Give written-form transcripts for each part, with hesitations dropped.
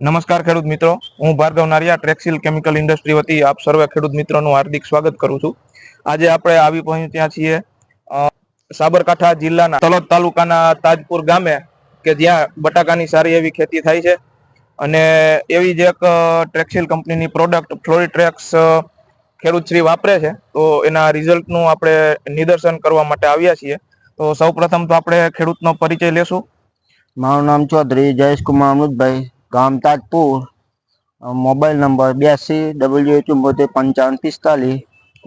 નમસ્કાર ખેડૂત મિત્રો, હું ભાર્ગવ નારિયા ટ્રેક્સિલ કેમિકલ ઇન્ડસ્ટ્રી વતી આપ સર્વે ખેડૂત મિત્રોનું હાર્દિક સ્વાગત કરું છું. આજે આપણે આવી પહોંચ્યા છીએ સાબરકાંઠા જિલ્લાના તલોદ તાલુકાના તાજપુર ગામે કે જ્યાં બટાકાની સારી એવી ખેતી થાય છે અને એવી જ એક ટ્રેક્સિલ કંપનીની પ્રોડક્ટ ફ્લોરીટ્રેક્સ ખેડૂત શ્રી વાપરે છે. તો એના રિઝલ્ટનું આપણે નિદર્શન કરવા માટે આવ્યા છીએ. તો સૌપ્રથમ તો આપણે ખેડૂતનો પરિચય લેશું. મારું નામ ચૌધરી જયેશકુમાર અમૃતભાઈ, ગામ તાજપુર, મોબાઈલ નંબર 82 WH 74 55 45.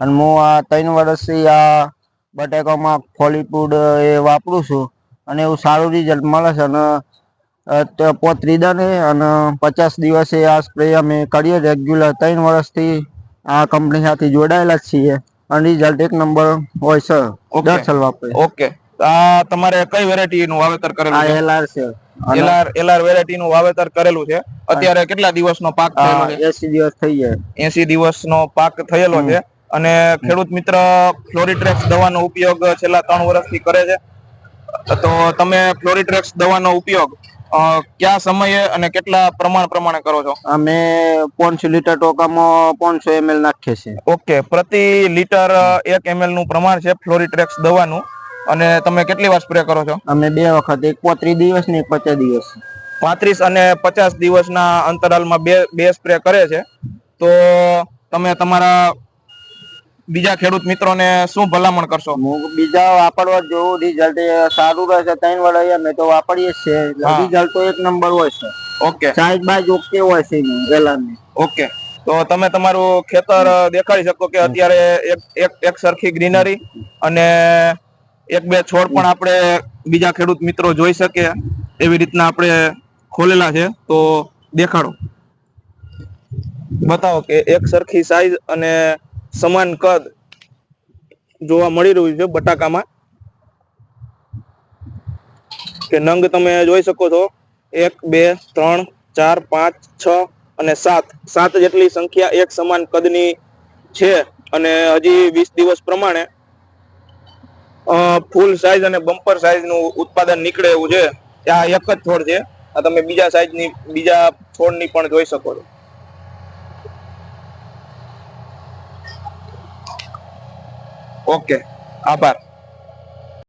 અને હું આ 3 વર્ષથી આ બટાકામાં ફોલીફૂડ એ વાપરું છું અને એવું સારું રિઝલ્ટ મળે છે. અને પોત્રીદા ને અને 50 દિવસે આ સ્પ્રે અમે કરીએ રેગ્યુલર. 3 વર્ષથી આ કંપની સાથે જોડાયેલા છીએ અને રિઝલ્ટ 1 નંબર હોય છે. દર સાલ વાપરે. ઓકે, આ તમારે કઈ વેરાયટીનું વાવેતર કરેલું છે? LR છે. LR વેરાયટીનું વાવેતર કરેલું છે. અત્યારે કેટલા દિવસનો પાક થયેલો છે? 80 દિવસ થઈ જાય. 80 દિવસનો પાક થયેલો છે. અને ખેડૂત મિત્ર ફ્લોરીટ્રેક્સ દવાનો ઉપયોગ છેલ્લા 3 વર્ષથી કરે છે. તો તમે ફ્લોરીટ્રેક્સ દવાનો ઉપયોગ કયા સમયે અને કેટલા પ્રમાણે કરો છો? અમે 500 લીટર ટોકામાં 500 ml નાખીએ છીએ. ઓકે, પ્રતિ લીટર 1 ml નું પ્રમાણ છે ફ્લોરીટ્રેક્સ દવાનું. અને તમે કેટલી વાર સ્પ્રે કરો છો? અમે 2 વખત, એક 35 દિવસ ને એક 50 દિવસ. 35 અને 50 દિવસના અંતરાલમાં બે સ્પ્રે કરે છે. તો તમે તમારા બીજા ખેડૂત મિત્રોને શું ભલામણ કરશો? હું બીજા વાપરવા જોઉં, રિઝલ્ટ સારું રહે છે. 3 વર્ષ અમે તો વાપરીએ જ છે. રિઝલ્ટ તો 1 નંબર હોય છે. ઓકે, સાઈઝ બાઈઝ ઓકે હોય છે એલાની. ઓકે, તો તમે તમારું ખેતર દેખાડી શકો કે અત્યારે એક સરખી ગ્રીનરી અને 1-2 છોડ પણ આપણે બીજા ખેડૂત મિત્રો જોઈ શકે એવી રીતના આપણે ખોલેલા છે. તો દેખાડો, બતાવો કે એક સરખી સાઈઝ અને સમાન કદ જોવા મળી રહ્યું છે બટાકામાં. કે નંગ તમે જોઈ શકો છો 1 2 3 4 5 6 અને 7 જેટલી સંખ્યા એક સમાન કદની છે. અને હજી 20 દિવસ પ્રમાણે ફૂલ સાઈઝ અને બમ્પર સાઈઝ નું ઉત્પાદન નીકળે એવું છે. આ એક જ છોડ છે. આ તમે બીજા સાઈઝની બીજા છોડની પણ જોઈ શકો છો. ઓકે, આભાર.